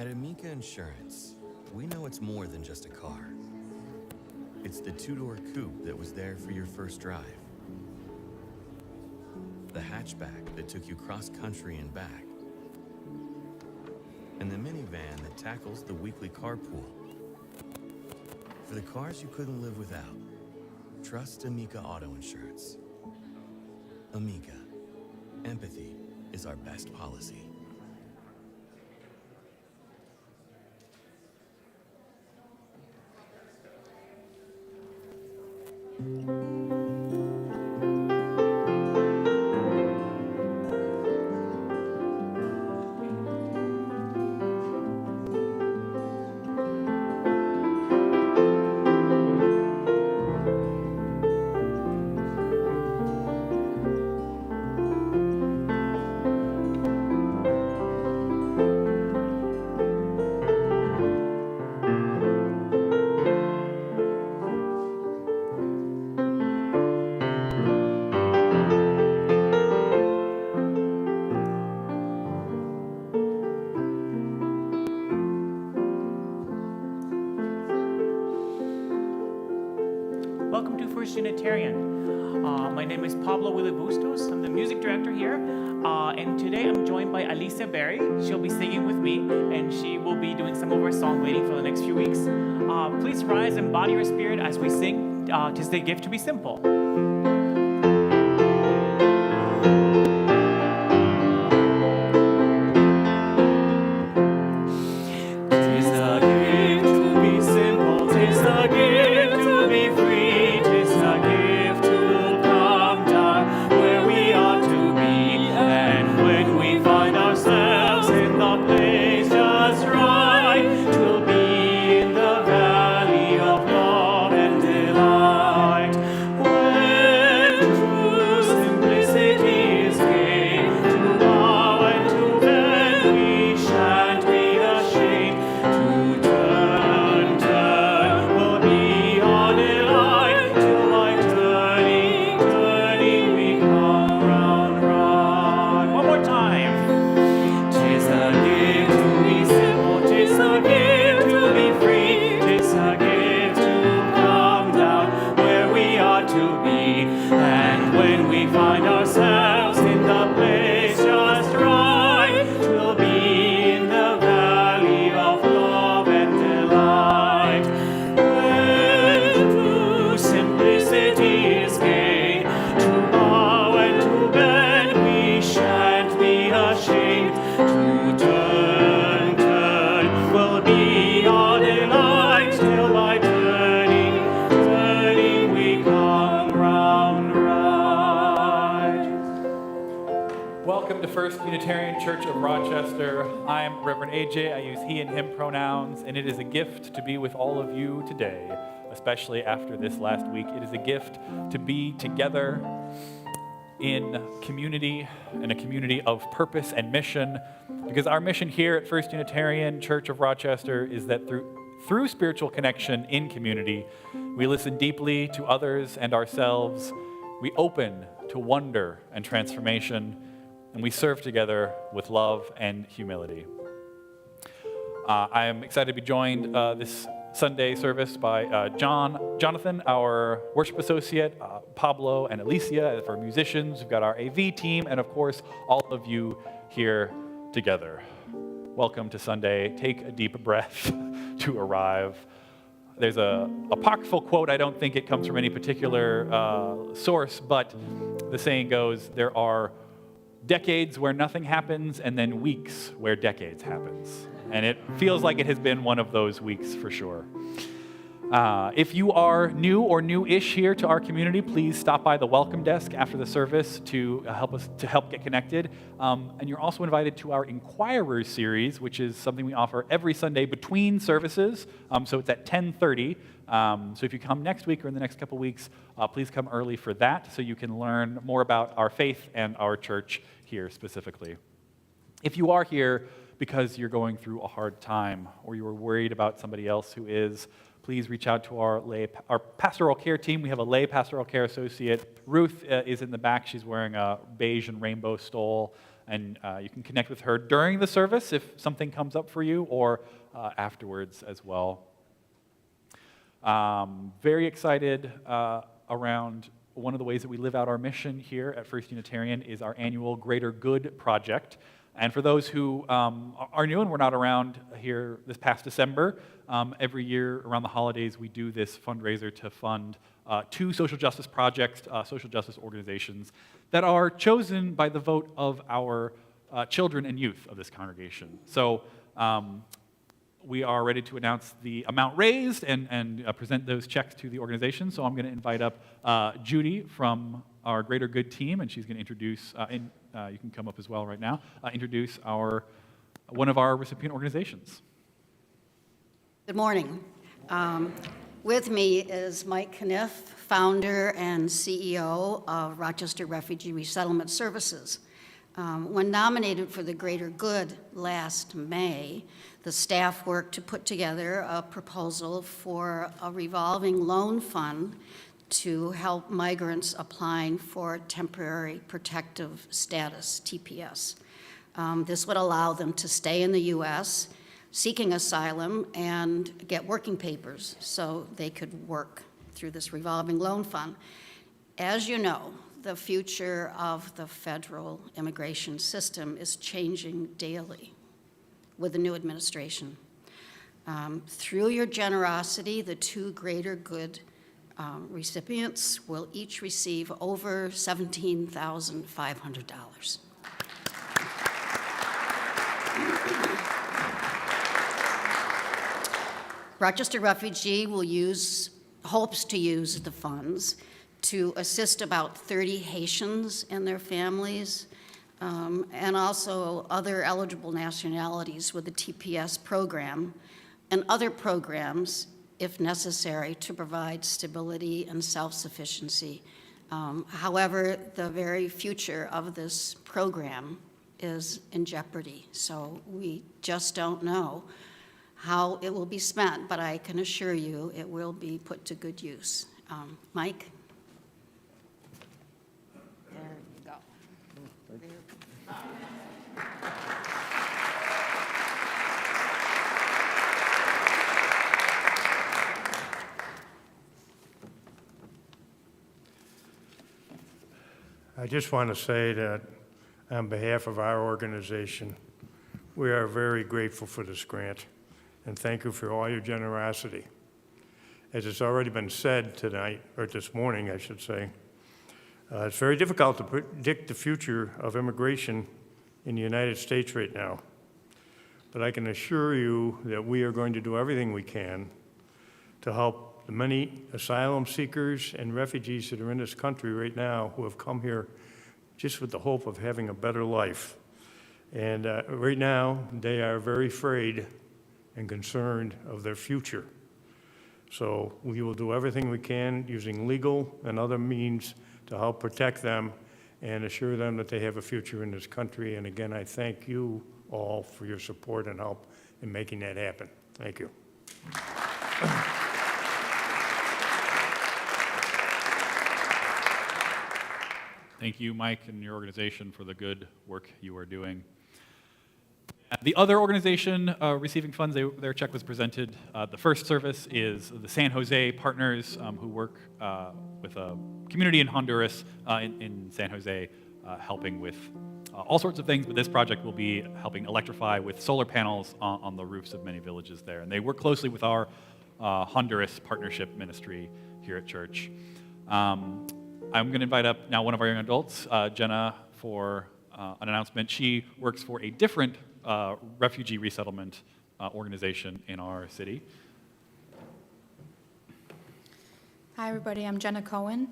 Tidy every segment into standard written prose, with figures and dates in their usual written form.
At Amica Insurance, we know it's more than just a car. It's the two-door coupe that was there for your first drive. The hatchback that took you cross-country and back. And the minivan that tackles the weekly carpool. For the cars you couldn't live without, trust Amica Auto Insurance. Amica. Empathy is our best policy. Welcome to First Unitarian. My name is Pablo Willey-Bustos. I'm the music director here. And today I'm joined by Alicia Barry. She'll be singing with me, and she will be doing some of our song waiting for the next few weeks. Please rise and body your spirit as we sing "'Tis the Gift to Be Simple." Church of Rochester. I'm Reverend AJ. I use he and him pronouns, and it is a gift to be with all of you today, especially after this last week. It is a gift to be together in community, in a community of purpose and mission, because our mission here at First Unitarian Church of Rochester is that through spiritual connection in community, we listen deeply to others and ourselves, we open to wonder and transformation, and we serve together with love and humility. I am excited to be joined this Sunday service by Jonathan, our worship associate, Pablo and Alicia, our musicians. We've got our AV team, and of course, all of you here together. Welcome to Sunday. Take a deep breath to arrive. There's a apocryphal quote. I don't think it comes from any particular source, but the saying goes, there are decades where nothing happens, and then weeks where decades happens. And it feels like it has been one of those weeks for sure. If you are new or new-ish here to our community, please stop by the welcome desk after the service to help get connected. And you're also invited to our Inquirers series, which is something we offer every Sunday between services. So it's at 10:30. So if you come next week or in the next couple weeks, please come early for that so you can learn more about our faith and our church here specifically. If you are here because you're going through a hard time or you are worried about somebody else who is, please reach out to our pastoral care team. We have a lay pastoral care associate. Ruth is in the back. She's wearing a beige and rainbow stole, and you can connect with her during the service if something comes up for you, or afterwards as well. Very excited around one of the ways that we live out our mission here at First Unitarian is our annual Greater Good Project. And for those who are new and were not around here this past December, every year around the holidays we do this fundraiser to fund 2 social justice projects, social justice organizations that are chosen by the vote of our children and youth of this congregation. So we are ready to announce the amount raised and present those checks to the organization. So I'm going to invite up Judy from our Greater Good team, and she's going to introduce, you can come up as well right now, introduce one of our recipient organizations. Good morning. With me is Mike Kniff, founder and CEO of Rochester Refugee Resettlement Services. When nominated for the Greater Good last May, the staff worked to put together a proposal for a revolving loan fund to help migrants applying for temporary protective status, TPS. This would allow them to stay in the U.S., seeking asylum, and get working papers so they could work through this revolving loan fund. As you know, the future of the federal immigration system is changing daily with the new administration. Through your generosity, the 2 Greater Good recipients will each receive over $17,500. Rochester Refugee hopes to use the funds to assist about 30 Haitians and their families, and also other eligible nationalities with the TPS program, and other programs, if necessary, to provide stability and self-sufficiency. However, the very future of this program is in jeopardy, so we just don't know how it will be spent, but I can assure you it will be put to good use. Mike? There you go. I just want to say that on behalf of our organization, we are very grateful for this grant, and thank you for all your generosity. As it's already been said tonight, or this morning, I should say, it's very difficult to predict the future of immigration in the United States right now. But I can assure you that we are going to do everything we can to help the many asylum seekers and refugees that are in this country right now who have come here just with the hope of having a better life. And right now, they are very afraid and concerned of their future. So we will do everything we can using legal and other means to help protect them and assure them that they have a future in this country. And again, I thank you all for your support and help in making that happen. Thank you. Thank you, Mike, and your organization for the good work you are doing. The other organization receiving funds, their check was presented. The first service is the San Jose partners who work with a community in Honduras in San Jose, helping with all sorts of things, but this project will be helping electrify with solar panels on the roofs of many villages there. And they work closely with our Honduras partnership ministry here at church. I'm going to invite up now one of our young adults, Jenna, for an announcement. She works for a different refugee resettlement organization in our city. Hi, everybody. I'm Jenna Cohen.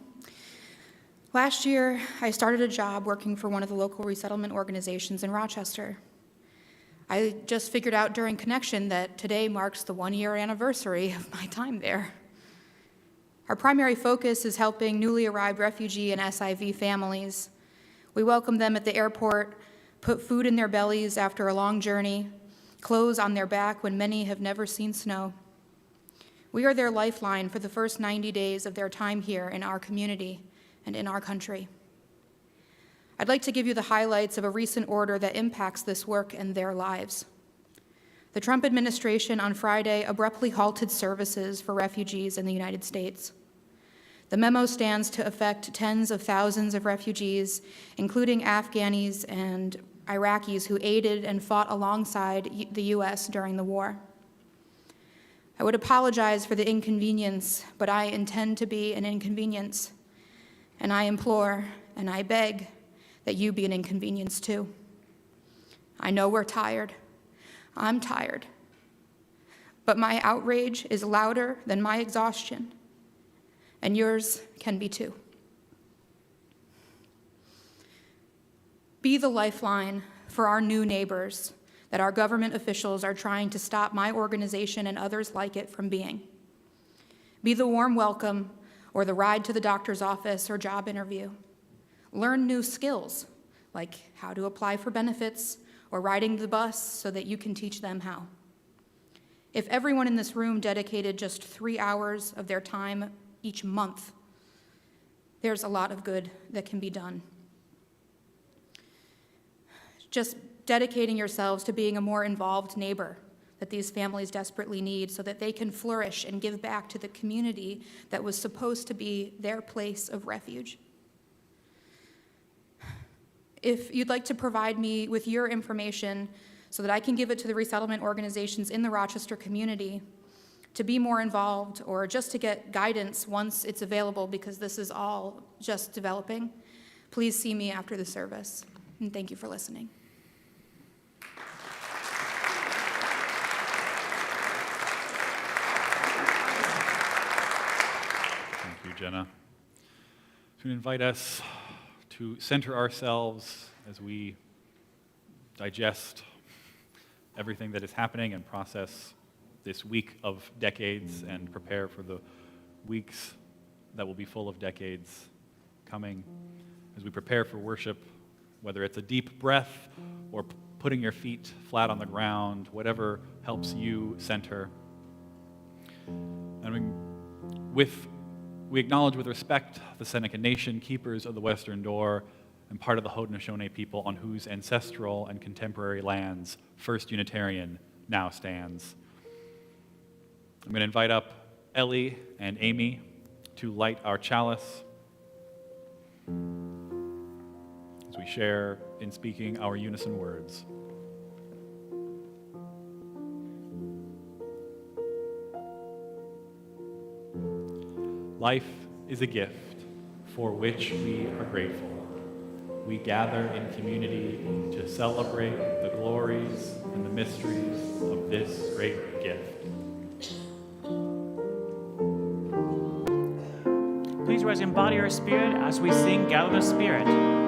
Last year, I started a job working for one of the local resettlement organizations in Rochester. I just figured out during Connection that today marks the 1-year anniversary of my time there. Our primary focus is helping newly arrived refugee and SIV families. We welcome them at the airport, put food in their bellies after a long journey, clothes on their back when many have never seen snow. We are their lifeline for the first 90 days of their time here in our community and in our country. I'd like to give you the highlights of a recent order that impacts this work and their lives. The Trump administration on Friday abruptly halted services for refugees in the United States. The memo stands to affect tens of thousands of refugees, including Afghanis and Iraqis who aided and fought alongside the U.S. during the war. I would apologize for the inconvenience, but I intend to be an inconvenience, and I implore and I beg that you be an inconvenience too. I know we're tired. I'm tired. But my outrage is louder than my exhaustion, and yours can be too. Be the lifeline for our new neighbors that our government officials are trying to stop my organization and others like it from being. Be the warm welcome or the ride to the doctor's office or job interview. Learn new skills, like how to apply for benefits or riding the bus so that you can teach them how. If everyone in this room dedicated just 3 hours of their time each month, there's a lot of good that can be done. Just dedicating yourselves to being a more involved neighbor that these families desperately need so that they can flourish and give back to the community that was supposed to be their place of refuge. If you'd like to provide me with your information so that I can give it to the resettlement organizations in the Rochester community to be more involved or just to get guidance once it's available, because this is all just developing, please see me after the service. And thank you for listening. Thank you, Jenna. To invite us to center ourselves as we digest everything that is happening and process this week of decades and prepare for the weeks that will be full of decades coming. As we prepare for worship, whether it's a deep breath or putting your feet flat on the ground, whatever helps you center. And we acknowledge with respect the Seneca Nation, keepers of the Western Door, and part of the Haudenosaunee people on whose ancestral and contemporary lands First Unitarian now stands. I'm going to invite up Ellie and Amy to light our chalice as we share in speaking our unison words. Life is a gift for which we are grateful. We gather in community to celebrate the glories and the mysteries of this great gift. Please rise and embody our spirit as we sing Gather the Spirit. The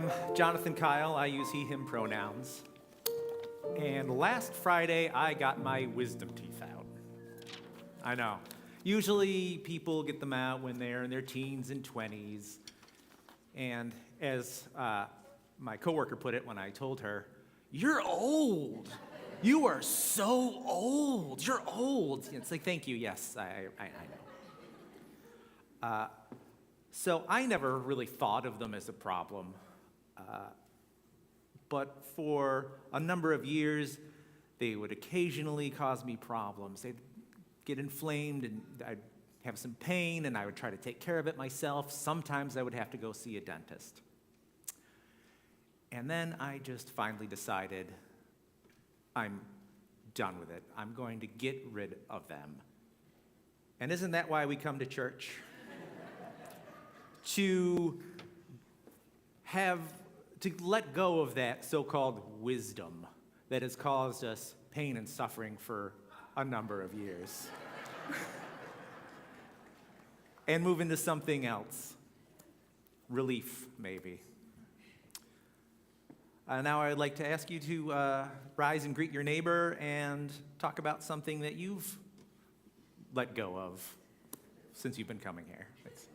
I'm Jonathan Kyle. I use he, him pronouns. And last Friday, I got my wisdom teeth out. I know. Usually, people get them out when they're in their teens and 20s. And as my coworker put it when I told her, "You're old. You are so old. You're old." It's like, thank you. Yes, I know. So I never really thought of them as a problem. But for a number of years, they would occasionally cause me problems. They'd get inflamed, and I'd have some pain, and I would try to take care of it myself. Sometimes I would have to go see a dentist. And then I just finally decided I'm done with it. I'm going to get rid of them. And isn't that why we come to church? To let go of that so-called wisdom that has caused us pain and suffering for a number of years. And move into something else. Relief, maybe. Now I'd like to ask you to rise and greet your neighbor and talk about something that you've let go of since you've been coming here. Thanks.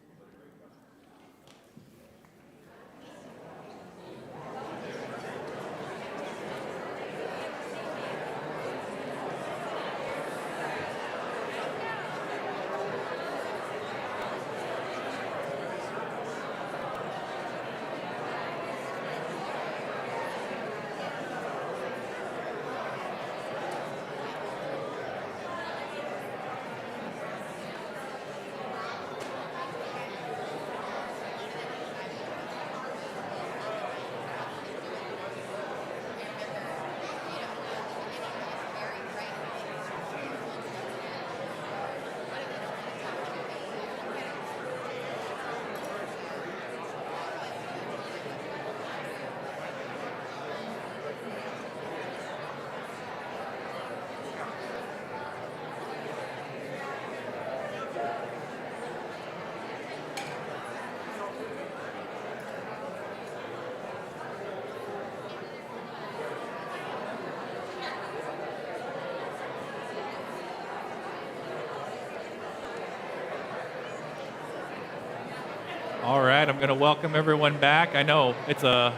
All right, I'm going to welcome everyone back. I know it's a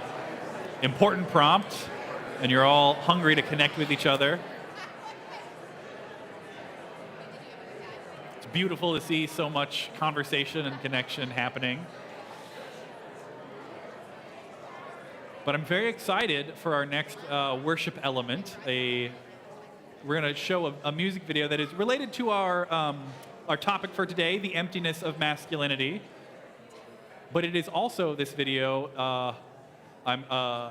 important prompt, and you're all hungry to connect with each other. It's beautiful to see so much conversation and connection happening. But I'm very excited for our next worship element. We're going to show a music video that is related to our topic for today, the emptiness of masculinity. But it is also, this video, I'm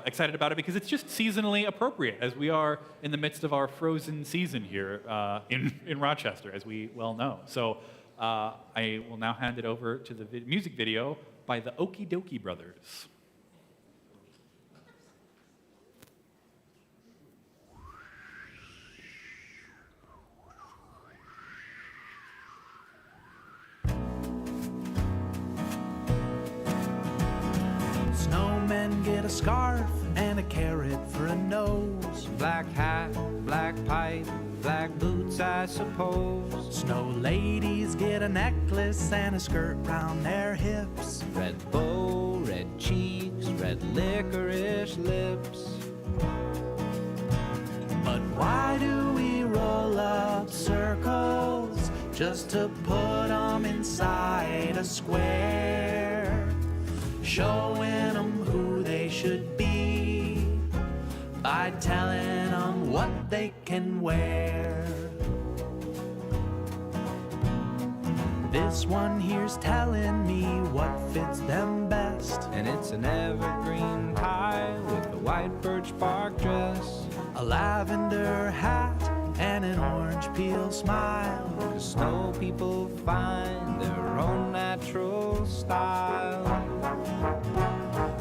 excited about it because it's just seasonally appropriate as we are in the midst of our frozen season here in Rochester, as we well know. So I will now hand it over to the music video by the Okie Dokie Brothers. Snowmen get a scarf and a carrot for a nose. Black hat, black pipe, black boots, I suppose. Snow ladies get a necklace and a skirt round their hips. Red bow, red cheeks, red licorice lips. But why do we roll up circles just to put them inside a square? Showing them who they should be by telling them what they can wear. This one here's telling me what fits them best. And it's an evergreen pie with a white birch bark dress, A lavender hat and an orange peel smile. 'cause snow people find their own natural style.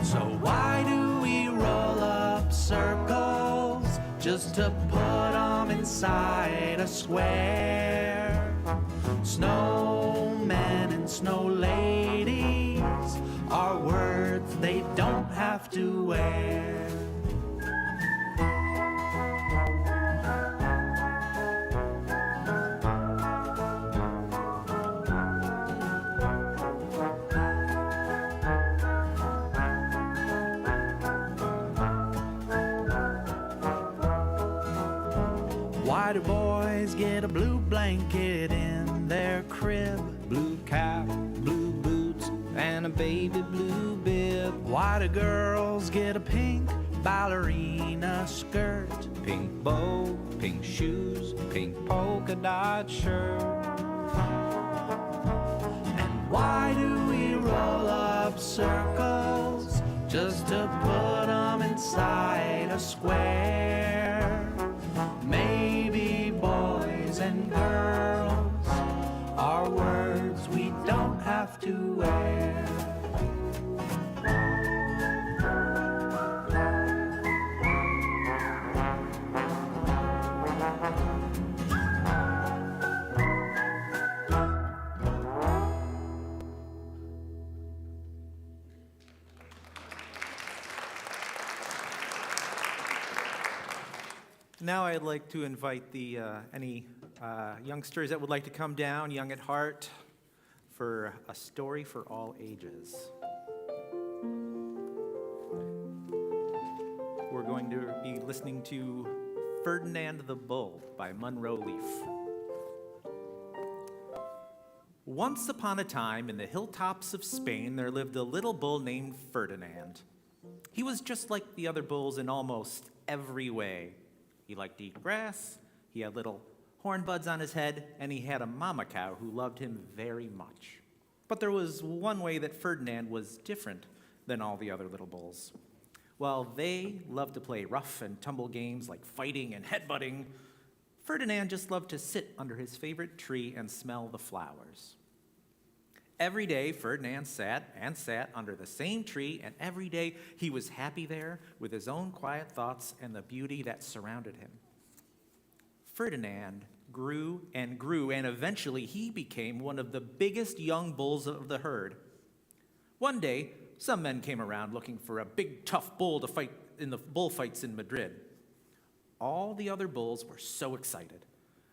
So why do we roll up circles just to put them inside a square? Snowmen and snow ladies are worth they don't have to wear. Why do boys get a blue blanket in their crib? Blue cap, blue boots, and a baby blue bib. Why do girls get a pink ballerina skirt? Pink bow, pink shoes, pink polka dot shirt. And why do we roll up circles just to put them inside a square? Maybe boys and girls are words we don't have to wear. Now I'd like to invite any youngsters that would like to come down, young at heart, for a story for all ages. We're going to be listening to Ferdinand the Bull by Munro Leaf. Once upon a time, in the hilltops of Spain, there lived a little bull named Ferdinand. He was just like the other bulls in almost every way. He liked to eat grass, he had little horn buds on his head, and he had a mama cow who loved him very much. But there was one way that Ferdinand was different than all the other little bulls. While they loved to play rough and tumble games like fighting and headbutting, Ferdinand just loved to sit under his favorite tree and smell the flowers. Every day, Ferdinand sat under the same tree, and every day he was happy there with his own quiet thoughts and the beauty that surrounded him. Ferdinand grew, and eventually he became one of the biggest young bulls of the herd. One day, some men came around looking for a big, tough bull to fight in the bullfights in Madrid. All the other bulls were so excited.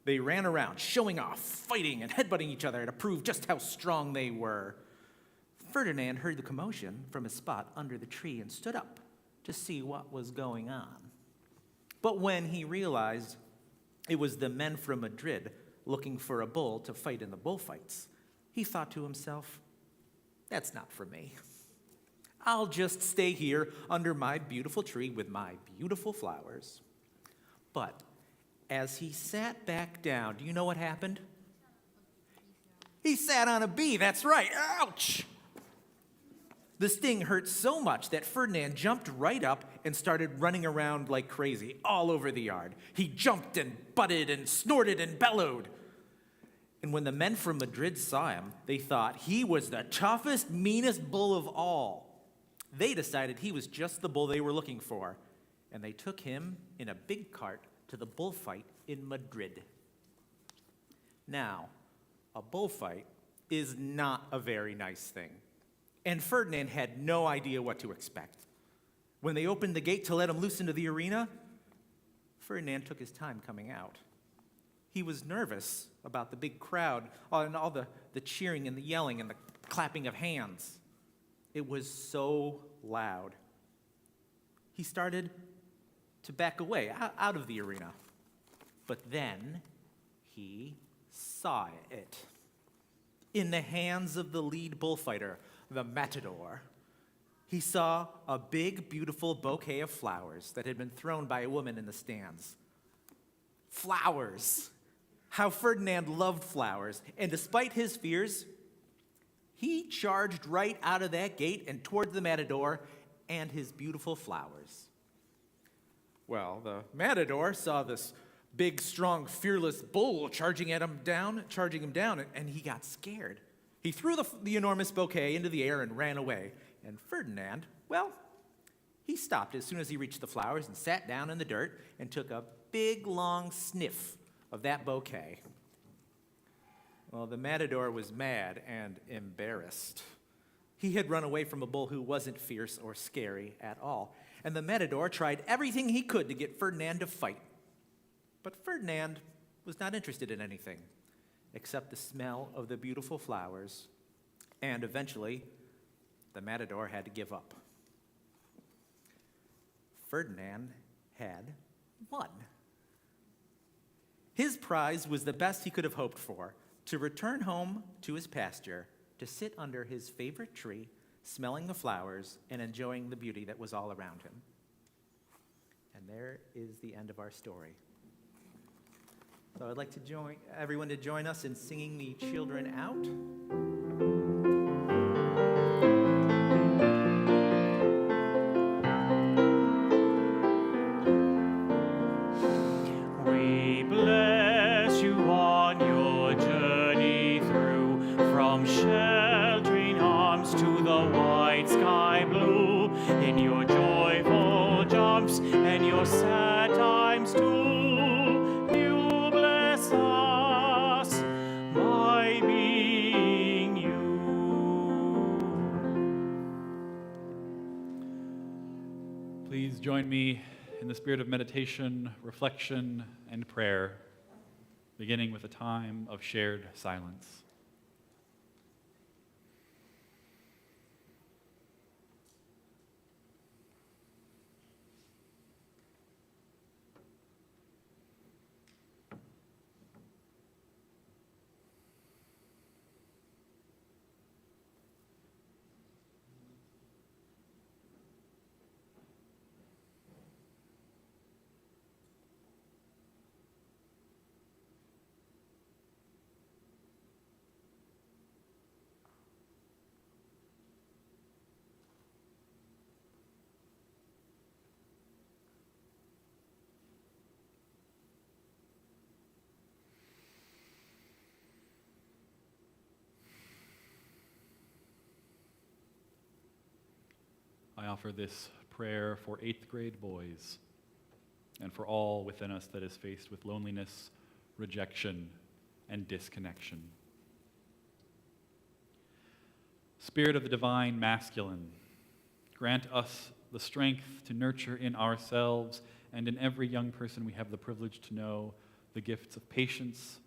They ran around, showing off, fighting and headbutting each other to prove just how strong they were. Ferdinand heard the commotion from his spot under the tree and stood up to see what was going on. But when he realized it was the men from Madrid looking for a bull to fight in the bullfights, he thought to himself, "That's not for me. I'll just stay here under my beautiful tree with my beautiful flowers." But as he sat back down, do you know what happened? He sat on a bee, that's right. Ouch! The sting hurt so much that Ferdinand jumped right up and started running around like crazy all over the yard. He jumped and butted and snorted and bellowed. And when the men from Madrid saw him, they thought he was the toughest, meanest bull of all. They decided he was just the bull they were looking for, and they took him in a big cart to the bullfight in Madrid. Now, a bullfight is not a very nice thing, and Ferdinand had no idea what to expect. When they opened the gate to let him loose into the arena, Ferdinand took his time coming out. He was nervous about the big crowd and all the cheering and the yelling and the clapping of hands. It was so loud. He started to back away out of the arena. But then he saw it. In the hands of the lead bullfighter, the matador, he saw a big, beautiful bouquet of flowers that had been thrown by a woman in the stands. Flowers! How Ferdinand loved flowers, and despite his fears, he charged right out of that gate and toward the matador and his beautiful flowers. Well, the matador saw this big, strong, fearless bull charging him down, and he got scared. He threw the enormous bouquet into the air and ran away. And Ferdinand, well, he stopped as soon as he reached the flowers and sat down in the dirt and took a big, long sniff of that bouquet. Well, the matador was mad and embarrassed. He had run away from a bull who wasn't fierce or scary at all, and the matador tried everything he could to get Ferdinand to fight. But Ferdinand was not interested in anything except the smell of the beautiful flowers, and eventually, the matador had to give up. Ferdinand had won. His prize was the best he could have hoped for, to return home to his pasture, to sit under his favorite tree, smelling the flowers and enjoying the beauty that was all around him. And there is the end of our story. So I'd like to everyone to join us in singing the children out. We bless you on your journey through, from sheltering arms to the white sky blue, in your joyful jumps and your sad times too. You bless us by being you. Please join me in the spirit of meditation, reflection, and prayer, beginning with a time of shared silence. I offer this prayer for 8th grade boys and for all within us that is faced with loneliness, rejection, and disconnection. Spirit of the divine masculine, grant us the strength to nurture in ourselves and in every young person we have the privilege to know the gifts of patience,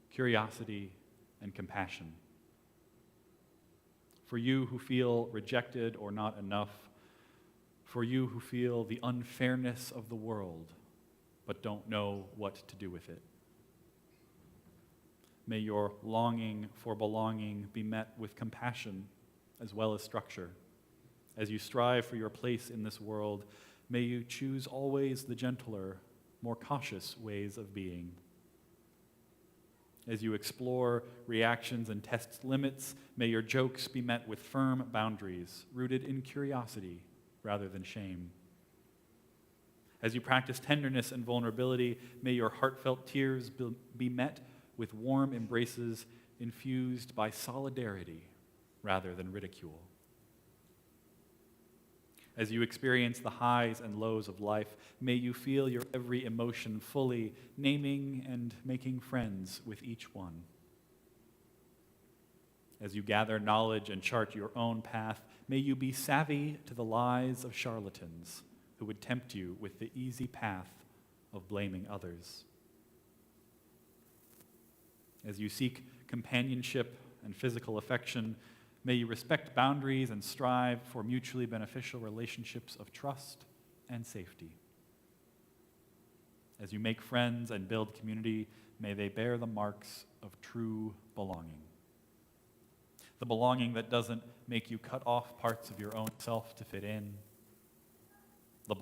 curiosity, and compassion. For you who feel rejected or not enough, for you who feel the unfairness of the world but don't know what to do with it. May your longing for belonging be met with compassion as well as structure. As you strive for your place in this world, may you choose always the gentler, more cautious ways of being. As you explore reactions and test limits, may your jokes be met with firm boundaries, rooted in curiosity rather than shame. As you practice tenderness and vulnerability, may your heartfelt tears be met with warm embraces infused by solidarity rather than ridicule. As you experience the highs and lows of life, may you feel your every emotion fully, naming and making friends with each one. As you gather knowledge and chart your own path, may you be savvy to the lies of charlatans who would tempt you with the easy path of blaming others. As you seek companionship and physical affection, may you respect boundaries and strive for mutually beneficial relationships of trust and safety. As you make friends and build community, may they bear the marks of true belonging. The belonging that doesn't make you cut off parts of your own self to fit in. The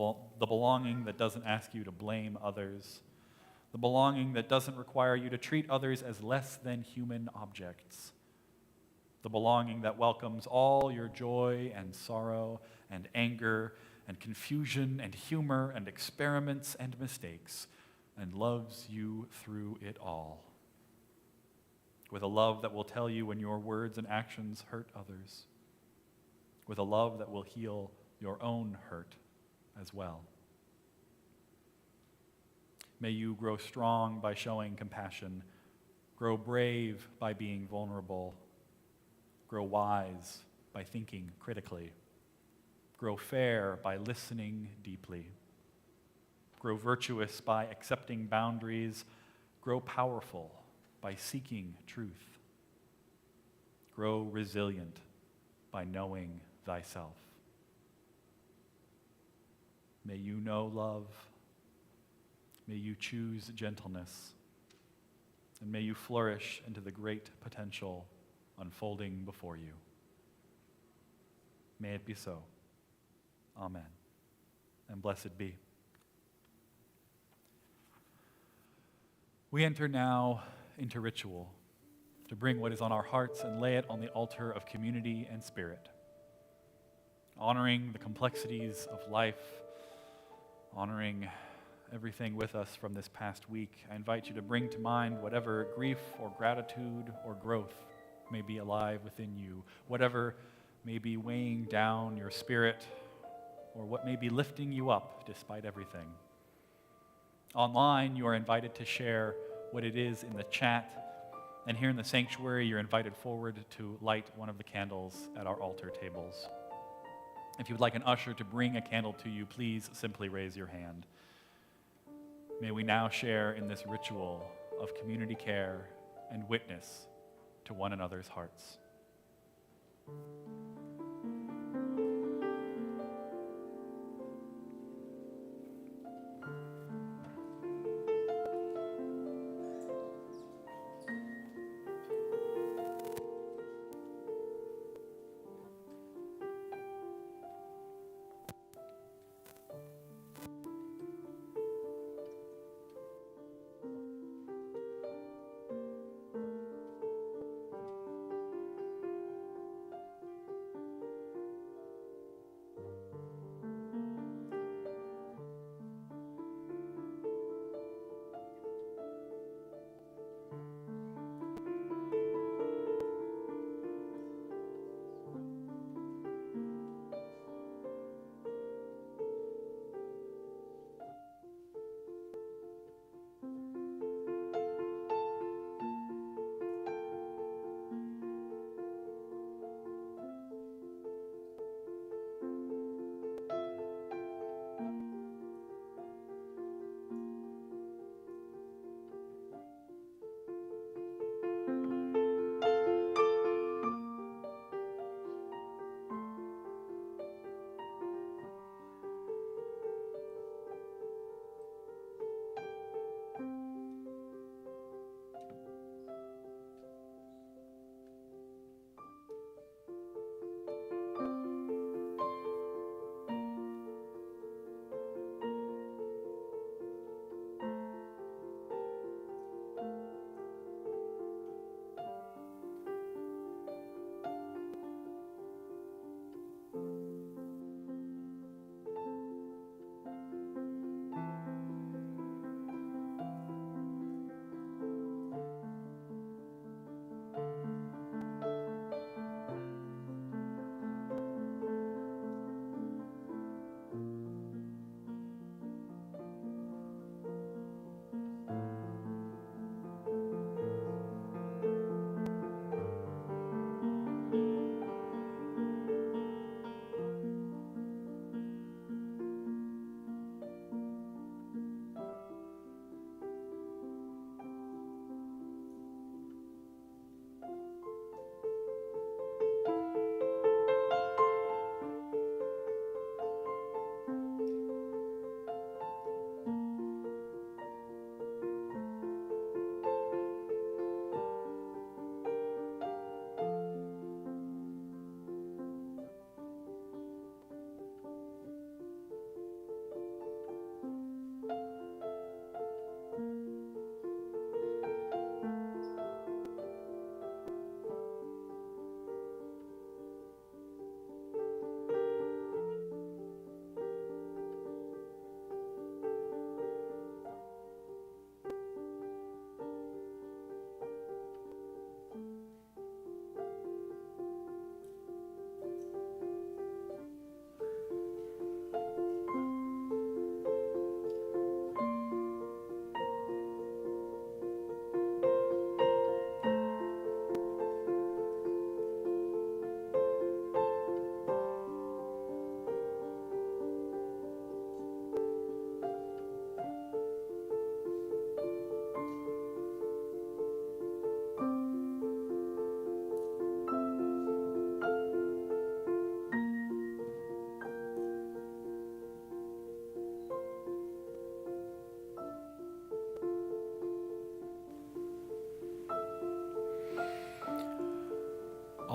belonging that doesn't ask you to blame others. The belonging that doesn't require you to treat others as less than human objects. The belonging that welcomes all your joy and sorrow and anger and confusion and humor and experiments and mistakes and loves you through it all. With a love that will tell you when your words and actions hurt others. With a love that will heal your own hurt as well. May you grow strong by showing compassion, grow brave by being vulnerable, grow wise by thinking critically. Grow fair by listening deeply. Grow virtuous by accepting boundaries. Grow powerful by seeking truth. Grow resilient by knowing thyself. May you know love. May you choose gentleness. And may you flourish into the great potential unfolding before you. May it be so. Amen. And blessed be. We enter now into ritual to bring what is on our hearts and lay it on the altar of community and spirit. Honoring the complexities of life, honoring everything with us from this past week, I invite you to bring to mind whatever grief or gratitude or growth may be alive within you, whatever may be weighing down your spirit, or what may be lifting you up despite everything. Online, you are invited to share what it is in the chat, and here in the sanctuary, you're invited forward to light one of the candles at our altar tables. If you would like an usher to bring a candle to you, please simply raise your hand. May we now share in this ritual of community care and witness to one another's hearts.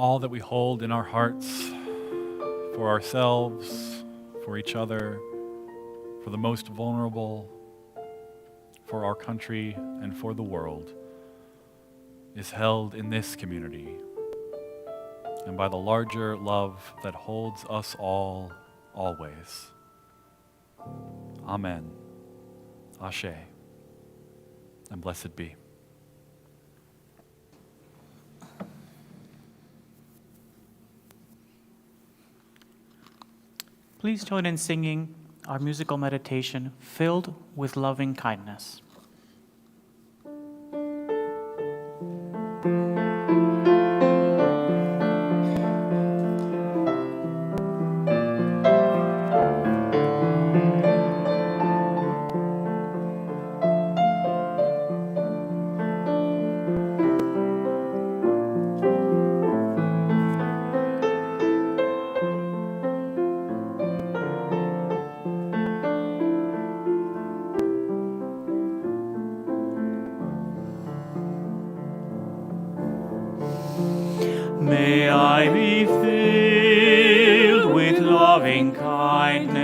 all that we hold in our hearts for ourselves, for each other, for the most vulnerable, for our country, and for the world, is held in this community and by the larger love that holds us all, always. Amen. Ashe. And blessed be. Please join in singing our musical meditation, Filled with Loving Kindness. May I be filled with loving kindness.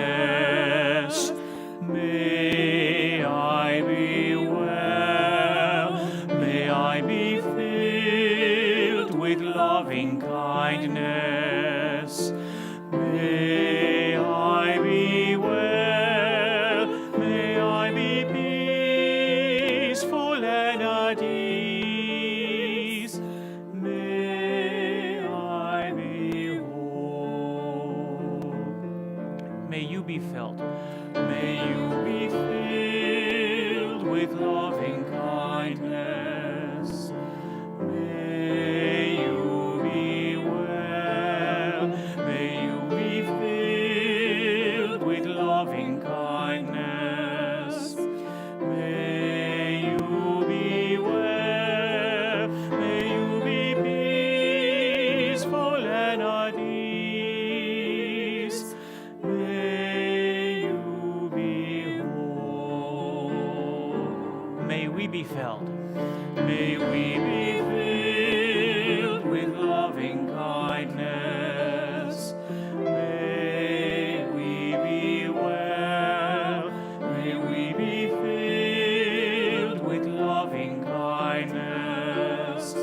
May I be well. May I be filled with loving kindness. May I be well. May I be peaceful and at ease. May I be whole. May you be filled. May you be filled with loving kindness. May you be well. May you be filled with loving kindness. May you be well. May you be peaceful and at ease. May you be whole. May we be filled. May we be filled with loving kindness. May we be well. May we be filled with loving kindness.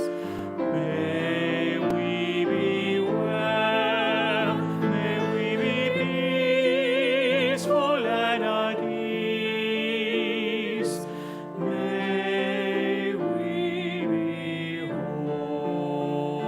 May we be well. May we be peaceful and at ease. May we be whole.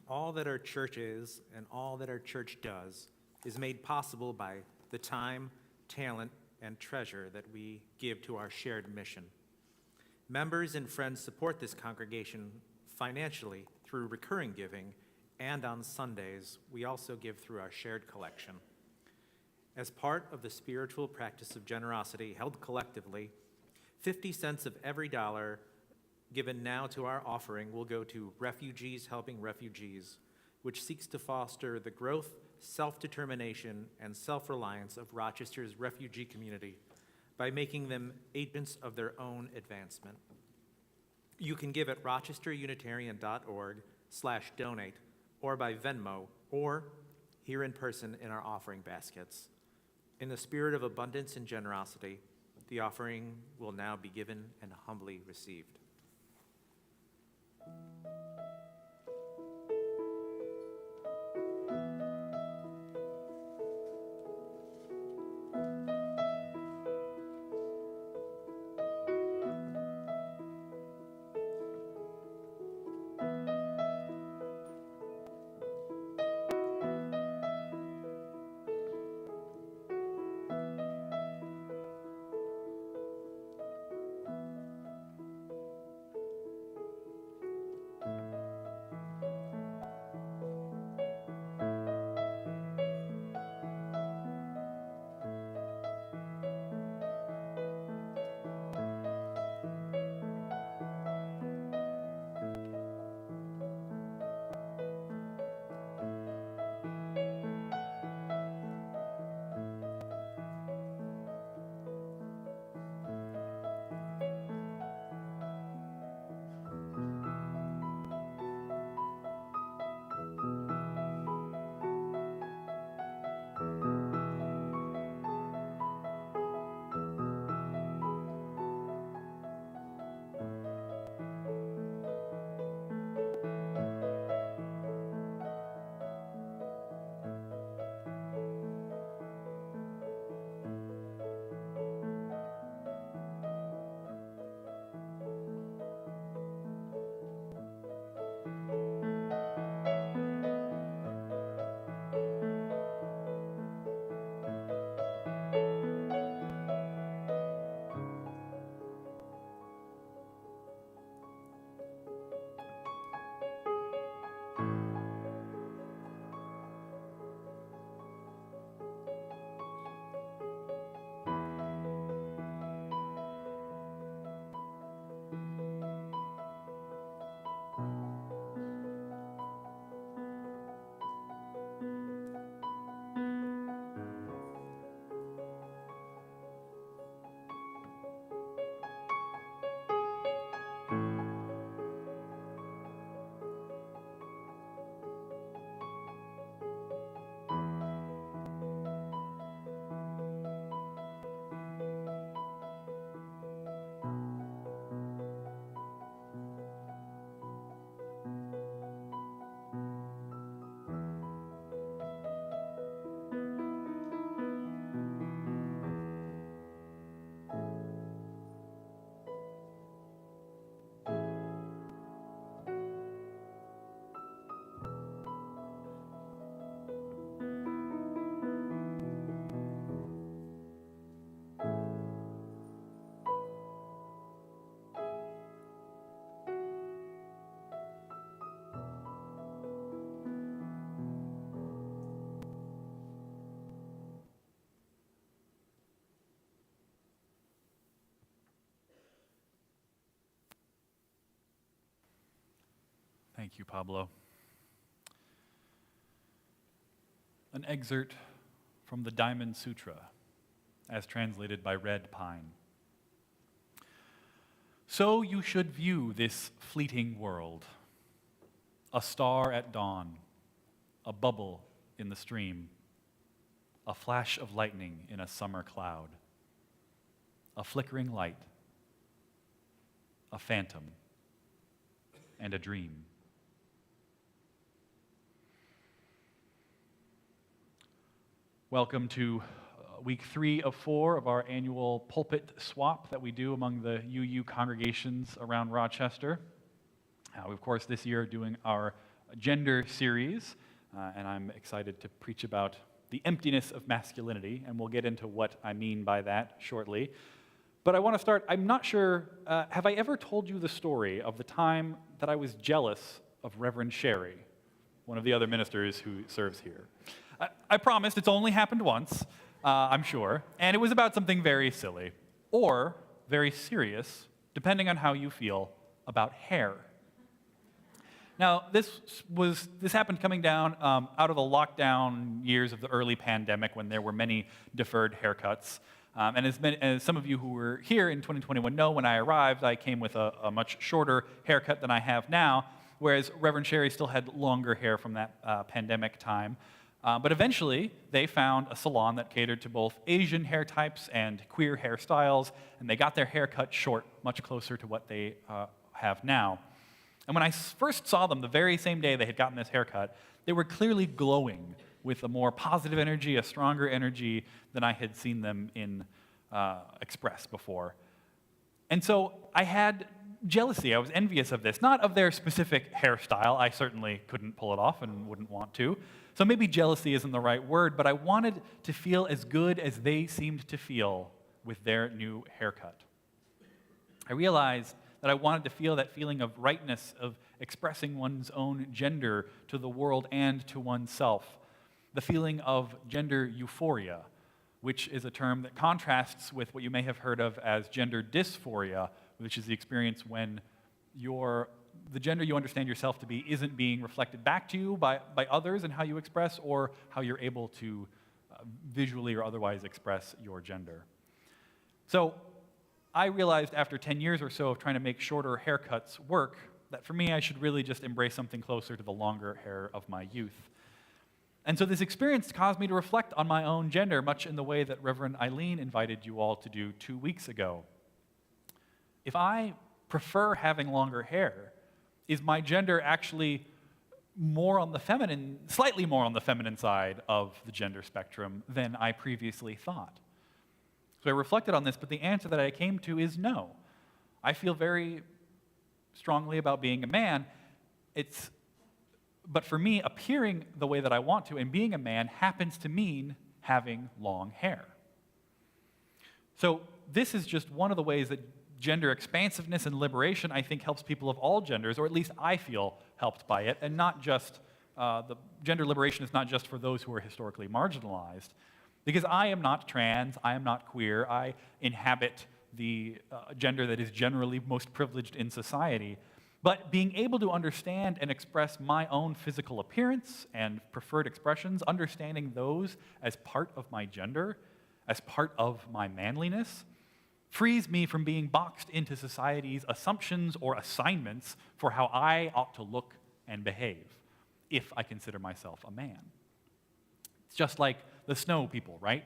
All that our church is and all that our church does is made possible by the time, talent, and treasure that we give to our shared mission. Members and friends support this congregation financially through recurring giving, and on Sundays, we also give through our shared collection. As part of the spiritual practice of generosity held collectively, 50 cents of every dollar given now to our offering will go to Refugees Helping Refugees, which seeks to foster the growth, self-determination, and self-reliance of Rochester's refugee community by making them agents of their own advancement. You can give at rochesterunitarian.org/donate, or by Venmo, or here in person in our offering baskets. In the spirit of abundance and generosity, the offering will now be given and humbly received. Thank you, Pablo. An excerpt from the Diamond Sutra, as translated by Red Pine. So you should view this fleeting world, a star at dawn, a bubble in the stream, a flash of lightning in a summer cloud, a flickering light, a phantom, and a dream. Welcome to week 3 of 4 of our annual pulpit swap that we do among the UU congregations around Rochester. We, of course, this year are doing our gender series, and I'm excited to preach about the emptiness of masculinity, and we'll get into what I mean by that shortly. But I want to start, I'm not sure, have I ever told you the story of the time that I was jealous of Reverend Sherry, one of the other ministers who serves here? I promised it's only happened once, I'm sure, and it was about something very silly, or very serious, depending on how you feel about hair. Now, this happened coming down out of the lockdown years of the early pandemic when there were many deferred haircuts. And as some of you who were here in 2021 know, when I arrived, I came with a much shorter haircut than I have now, whereas Reverend Sherry still had longer hair from that pandemic time. But eventually, they found a salon that catered to both Asian hair types and queer hairstyles, and they got their hair cut short, much closer to what they have now. And when I first saw them, the very same day they had gotten this haircut, they were clearly glowing with a more positive energy, a stronger energy than I had seen them express before. And so I had jealousy. I was envious of this, not of their specific hairstyle. I certainly couldn't pull it off and wouldn't want to. So maybe jealousy isn't the right word, but I wanted to feel as good as they seemed to feel with their new haircut. I realized that I wanted to feel that feeling of rightness, of expressing one's own gender to the world and to oneself. The feeling of gender euphoria, which is a term that contrasts with what you may have heard of as gender dysphoria, which is the experience when the gender you understand yourself to be isn't being reflected back to you by others and how you express or how you're able to visually or otherwise express your gender. So I realized after 10 years or so of trying to make shorter haircuts work that for me I should really just embrace something closer to the longer hair of my youth. And so this experience caused me to reflect on my own gender, much in the way that Reverend Eileen invited you all to do 2 weeks ago. If I prefer having longer hair, is my gender actually slightly more on the feminine side of the gender spectrum than I previously thought? So I reflected on this, but the answer that I came to is no. I feel very strongly about being a man. But for me, appearing the way that I want to and being a man happens to mean having long hair. So this is just one of the ways that gender expansiveness and liberation, I think, helps people of all genders, or at least I feel helped by it, and not just, the gender liberation is not just for those who are historically marginalized. Because I am not trans, I am not queer, I inhabit the gender that is generally most privileged in society. But being able to understand and express my own physical appearance and preferred expressions, understanding those as part of my gender, as part of my manliness, frees me from being boxed into society's assumptions or assignments for how I ought to look and behave, if I consider myself a man. It's just like the snow people, right?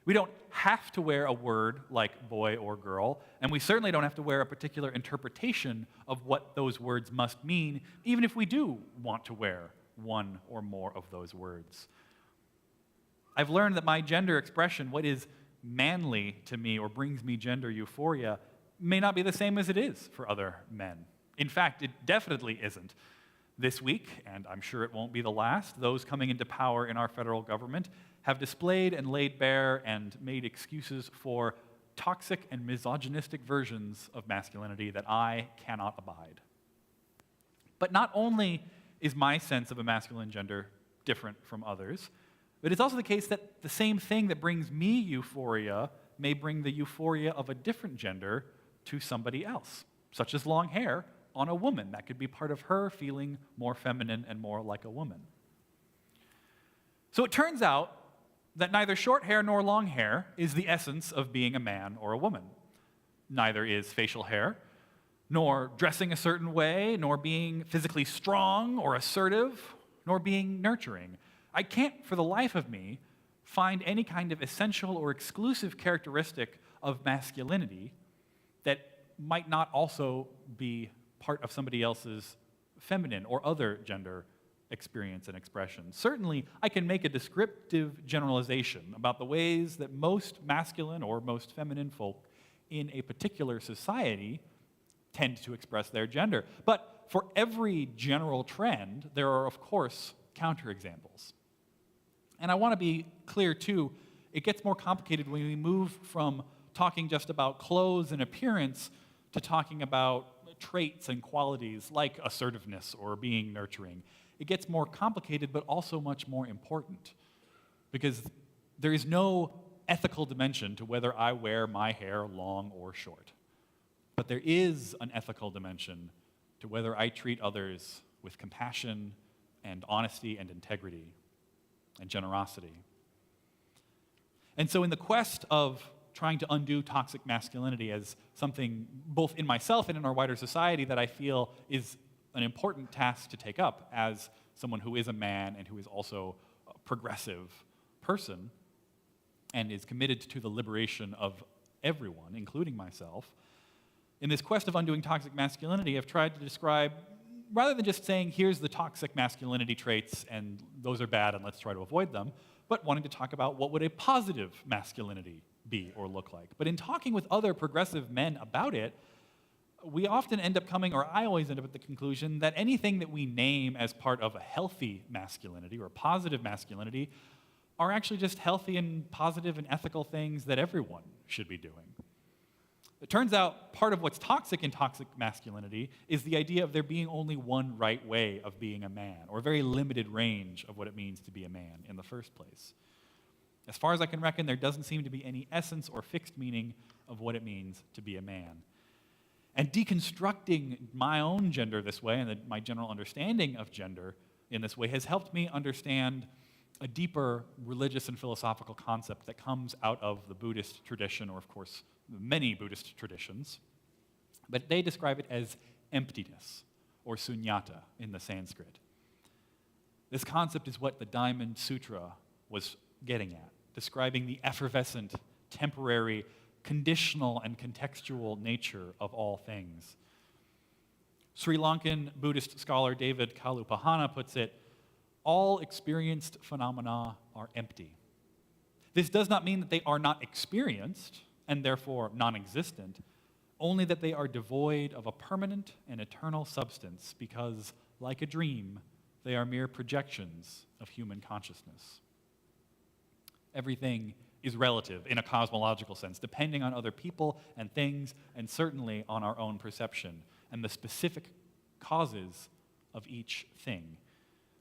We don't have to wear a word like boy or girl, and we certainly don't have to wear a particular interpretation of what those words must mean, even if we do want to wear one or more of those words. I've learned that my gender expression, what is manly to me or brings me gender euphoria, may not be the same as it is for other men. In fact, it definitely isn't. This week, and I'm sure it won't be the last, those coming into power in our federal government have displayed and laid bare and made excuses for toxic and misogynistic versions of masculinity that I cannot abide. But not only is my sense of a masculine gender different from others, but it's also the case that the same thing that brings me euphoria may bring the euphoria of a different gender to somebody else, such as long hair on a woman. That could be part of her feeling more feminine and more like a woman. So it turns out that neither short hair nor long hair is the essence of being a man or a woman. Neither is facial hair, nor dressing a certain way, nor being physically strong or assertive, nor being nurturing. I can't, for the life of me, find any kind of essential or exclusive characteristic of masculinity that might not also be part of somebody else's feminine or other gender experience and expression. Certainly, I can make a descriptive generalization about the ways that most masculine or most feminine folk in a particular society tend to express their gender. But for every general trend, there are, of course, counterexamples. And I want to be clear, too, it gets more complicated when we move from talking just about clothes and appearance to talking about traits and qualities like assertiveness or being nurturing. It gets more complicated, but also much more important, because there is no ethical dimension to whether I wear my hair long or short. But there is an ethical dimension to whether I treat others with compassion and honesty and integrity and generosity. And so in the quest of trying to undo toxic masculinity as something both in myself and in our wider society that I feel is an important task to take up as someone who is a man and who is also a progressive person and is committed to the liberation of everyone, including myself. In this quest of undoing toxic masculinity, I've tried to describe, rather than just saying, here's the toxic masculinity traits and those are bad and let's try to avoid them, but wanting to talk about what would a positive masculinity be or look like. But in talking with other progressive men about it, we often end up coming, or I always end up at the conclusion, that anything that we name as part of a healthy masculinity or positive masculinity are actually just healthy and positive and ethical things that everyone should be doing. It turns out part of what's toxic in toxic masculinity is the idea of there being only one right way of being a man, or a very limited range of what it means to be a man in the first place. As far as I can reckon, there doesn't seem to be any essence or fixed meaning of what it means to be a man. And deconstructing my own gender this way, and my general understanding of gender in this way, has helped me understand a deeper religious and philosophical concept that comes out of the Buddhist tradition, or of course, many Buddhist traditions. But they describe it as emptiness, or sunyata in the Sanskrit. This concept is what the Diamond Sutra was getting at, describing the effervescent, temporary, conditional and contextual nature of all things. Sri Lankan Buddhist scholar David Kalupahana puts it, all experienced phenomena are empty. This does not mean that they are not experienced and therefore non-existent, only that they are devoid of a permanent and eternal substance because, like a dream, they are mere projections of human consciousness. Everything is relative in a cosmological sense, depending on other people and things, and certainly on our own perception and the specific causes of each thing.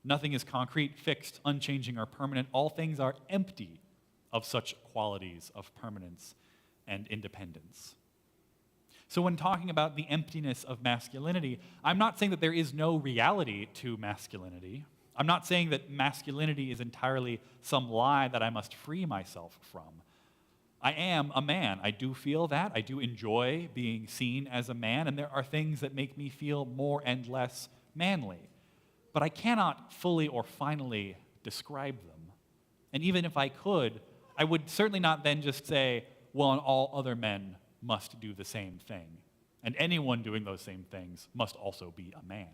Nothing is concrete, fixed, unchanging, or permanent. All things are empty of such qualities of permanence and independence. So when talking about the emptiness of masculinity, I'm not saying that there is no reality to masculinity. I'm not saying that masculinity is entirely some lie that I must free myself from. I am a man. I do feel that. I do enjoy being seen as a man, and there are things that make me feel more and less manly. But I cannot fully or finally describe them. And even if I could, I would certainly not then just say, well, and all other men must do the same thing. And anyone doing those same things must also be a man.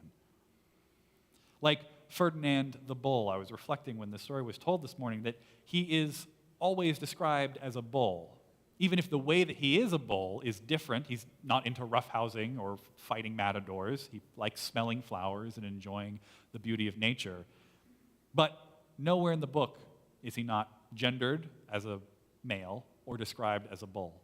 Like Ferdinand the Bull, I was reflecting when the story was told this morning that he is always described as a bull. Even if the way that he is a bull is different, he's not into roughhousing or fighting matadors. He likes smelling flowers and enjoying the beauty of nature. But nowhere in the book is he not gendered as a male or described as a bull.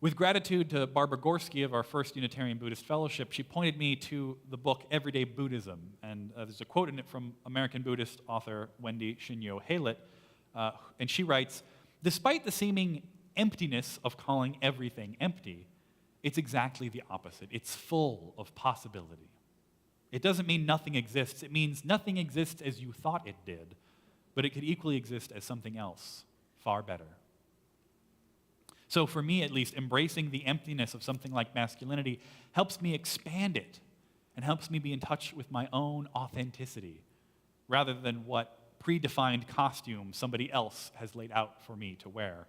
With gratitude to Barbara Gorski of our First Unitarian Buddhist Fellowship, she pointed me to the book Everyday Buddhism, and there's a quote in it from American Buddhist author Wendy Shinyo Haylett, and she writes, "Despite the seeming emptiness of calling everything empty, It's exactly the opposite. It's full of possibility. It doesn't mean nothing exists. It means nothing exists as you thought it did, but it could equally exist as something else, far better. So for me, at least, embracing the emptiness of something like masculinity helps me expand it and helps me be in touch with my own authenticity rather than what predefined costume somebody else has laid out for me to wear.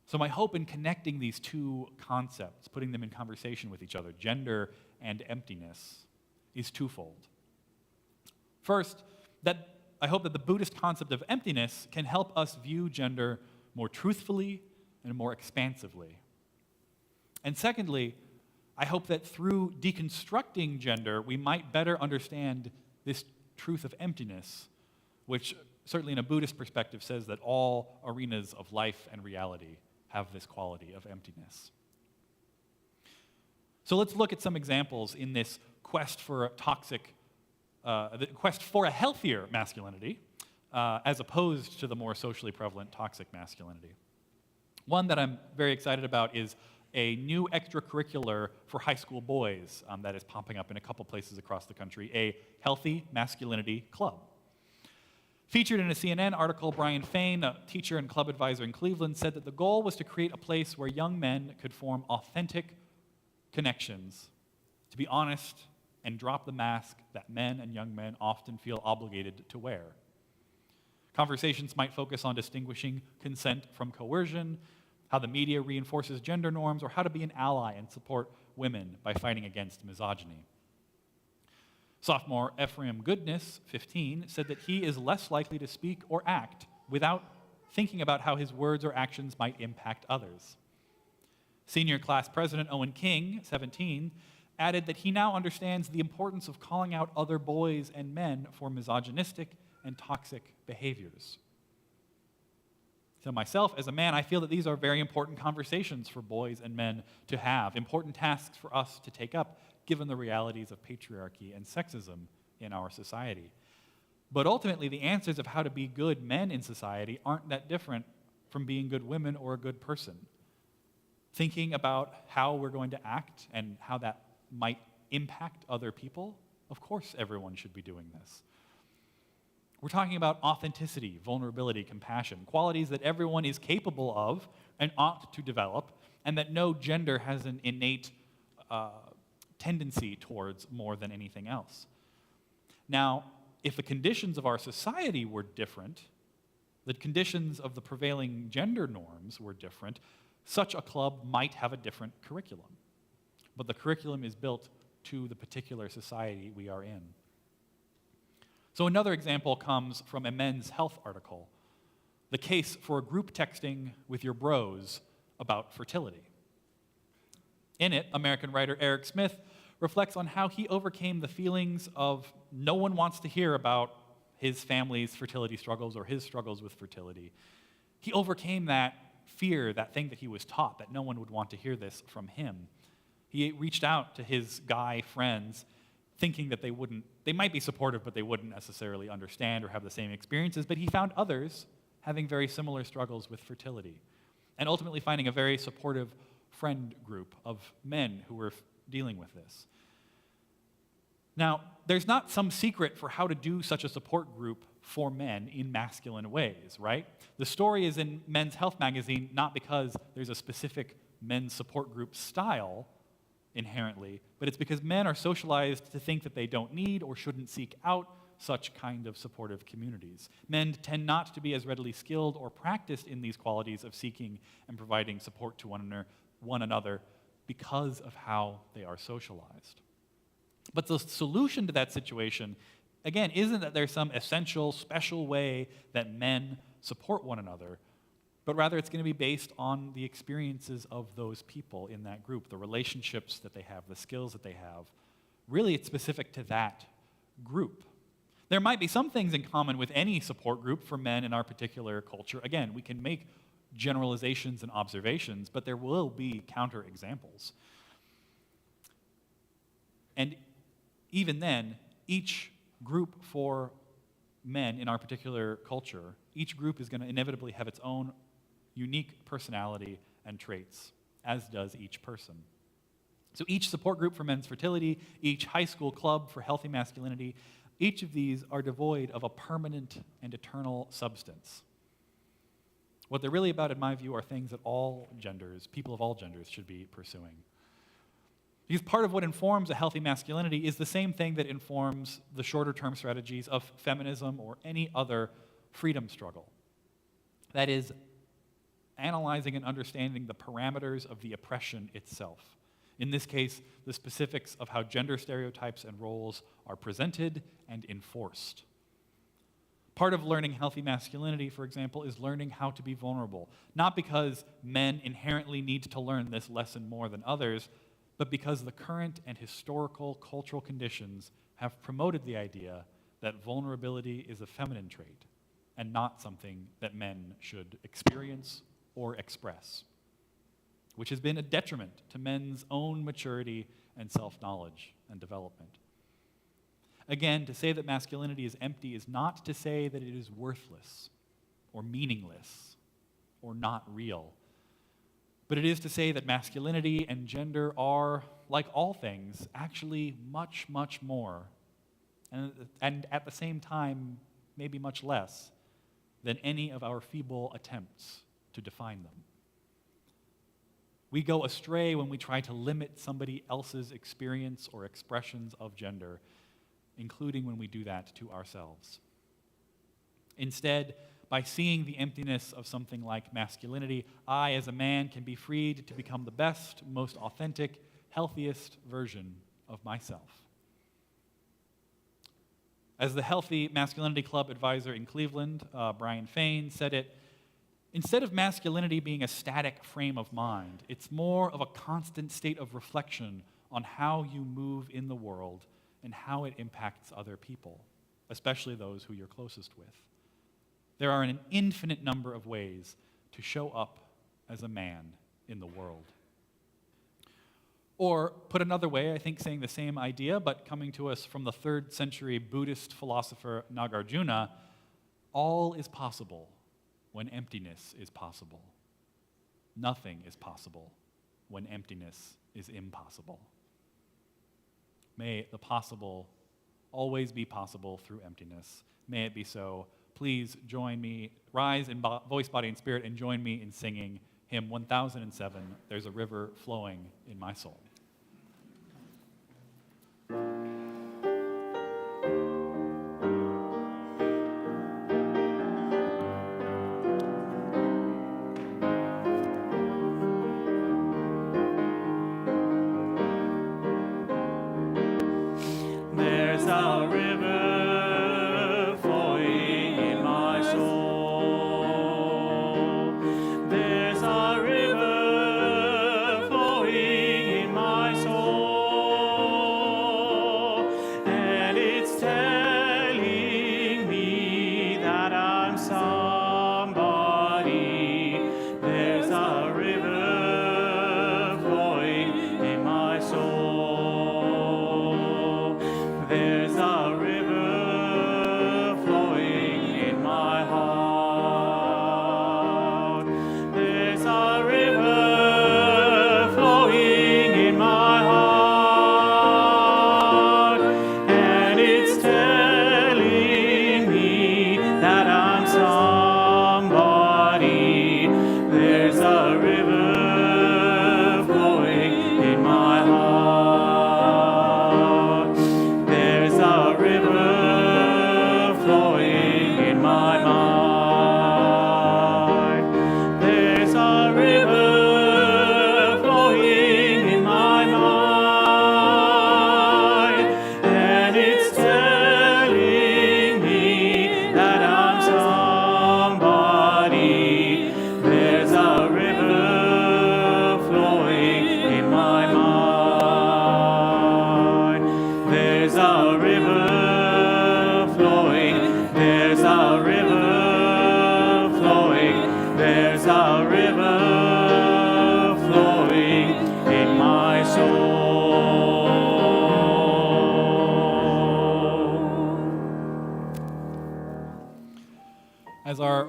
So my hope in connecting these two concepts, putting them in conversation with each other, gender and emptiness, is twofold. First, that I hope that the Buddhist concept of emptiness can help us view gender more truthfully and more expansively. And secondly, I hope that through deconstructing gender, we might better understand this truth of emptiness, which certainly in a Buddhist perspective says that all arenas of life and reality have this quality of emptiness. So let's look at some examples in this quest for a quest for a healthier masculinity, as opposed to the more socially prevalent toxic masculinity. One that I'm very excited about is a new extracurricular for high school boys that is popping up in a couple places across the country, a Healthy Masculinity Club. Featured in a CNN article, Brian Fain, a teacher and club advisor in Cleveland, said that the goal was to create a place where young men could form authentic connections, to be honest, and drop the mask that men and young men often feel obligated to wear. Conversations might focus on distinguishing consent from coercion, how the media reinforces gender norms, or how to be an ally and support women by fighting against misogyny. Sophomore Ephraim Goodness, 15, said that he is less likely to speak or act without thinking about how his words or actions might impact others. Senior class president Owen King, 17, added that he now understands the importance of calling out other boys and men for misogynistic and toxic behaviors. So myself, as a man, I feel that these are very important conversations for boys and men to have, important tasks for us to take up, given the realities of patriarchy and sexism in our society. But ultimately, the answers of how to be good men in society aren't that different from being good women or a good person. Thinking about how we're going to act and how that might impact other people, of course everyone should be doing this. We're talking about authenticity, vulnerability, compassion, qualities that everyone is capable of and ought to develop, and that no gender has an innate tendency towards more than anything else. Now, if the conditions of our society were different, the conditions of the prevailing gender norms were different, such a club might have a different curriculum. But the curriculum is built to the particular society we are in. So another example comes from a Men's Health article, the case for group texting with your bros about fertility. In it, American writer Eric Smith reflects on how he overcame the feelings of no one wants to hear about his family's fertility struggles or his struggles with fertility. He overcame that fear, that thing that he was taught, that no one would want to hear this from him. He reached out to his guy friends thinking that they might be supportive, but they wouldn't necessarily understand or have the same experiences, but he found others having very similar struggles with fertility, and ultimately finding a very supportive friend group of men who were dealing with this. Now, there's not some secret for how to do such a support group for men in masculine ways, right? The story is in Men's Health magazine not because there's a specific men's support group style inherently, but it's because men are socialized to think that they don't need or shouldn't seek out such kind of supportive communities. Men tend not to be as readily skilled or practiced in these qualities of seeking and providing support to one another because of how they are socialized. But the solution to that situation, again, isn't that there's some essential, special way that men support one another, but rather it's going to be based on the experiences of those people in that group, the relationships that they have, the skills that they have. Really, it's specific to that group. There might be some things in common with any support group for men in our particular culture. Again, we can make generalizations and observations, but there will be counterexamples. And even then, each group for men in our particular culture, each group is going to inevitably have its own unique personality and traits, as does each person. So each support group for men's fertility, each high school club for healthy masculinity, each of these are devoid of a permanent and eternal substance. What they're really about, in my view, are things that all genders, people of all genders, should be pursuing. Because part of what informs a healthy masculinity is the same thing that informs the shorter-term strategies of feminism or any other freedom struggle. That is, analyzing and understanding the parameters of the oppression itself. In this case, the specifics of how gender stereotypes and roles are presented and enforced. Part of learning healthy masculinity, for example, is learning how to be vulnerable. Not because men inherently need to learn this lesson more than others, but because the current and historical cultural conditions have promoted the idea that vulnerability is a feminine trait and not something that men should experience or express, which has been a detriment to men's own maturity and self-knowledge and development. Again, to say that masculinity is empty is not to say that it is worthless or meaningless or not real, but it is to say that masculinity and gender are, like all things, actually much, much more, and at the same time, maybe much less, than any of our feeble attempts to define them. We go astray when we try to limit somebody else's experience or expressions of gender, including when we do that to ourselves. Instead, by seeing the emptiness of something like masculinity, I, as a man, can be freed to become the best, most authentic, healthiest version of myself. As the Healthy Masculinity Club advisor in Cleveland, Brian Fain, said it, instead of masculinity being a static frame of mind, it's more of a constant state of reflection on how you move in the world and how it impacts other people, especially those who you're closest with. There are an infinite number of ways to show up as a man in the world. Or, put another way, I think saying the same idea, but coming to us from the 3rd century Buddhist philosopher Nagarjuna, all is possible when emptiness is possible. Nothing is possible when emptiness is impossible. May the possible always be possible through emptiness. May it be so. Please join me, rise in voice, body, and spirit, and join me in singing hymn 1007, There's a River Flowing in My Soul. There's a river flowing in my soul. There's a river flowing in my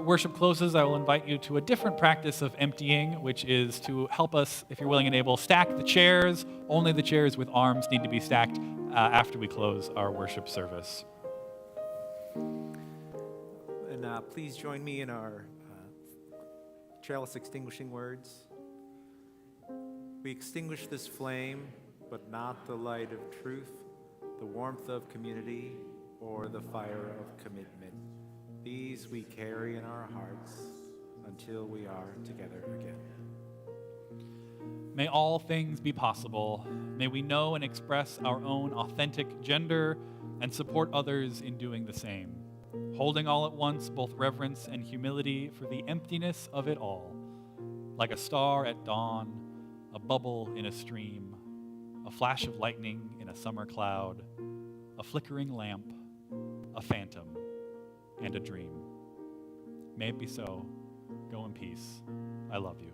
worship closes, I will invite you to a different practice of emptying, which is to help us, if you're willing and able, stack the chairs. Only the chairs with arms need to be stacked after we close our worship service. And please join me in our chalice extinguishing words. We extinguish this flame, but not the light of truth, the warmth of community, or the fire of commitment. These we carry in our hearts until we are together again. May all things be possible. May we know and express our own authentic gender and support others in doing the same, holding all at once both reverence and humility for the emptiness of it all, like a star at dawn, a bubble in a stream, a flash of lightning in a summer cloud, a flickering lamp, a phantom, and a dream. May it be so. Go in peace. I love you.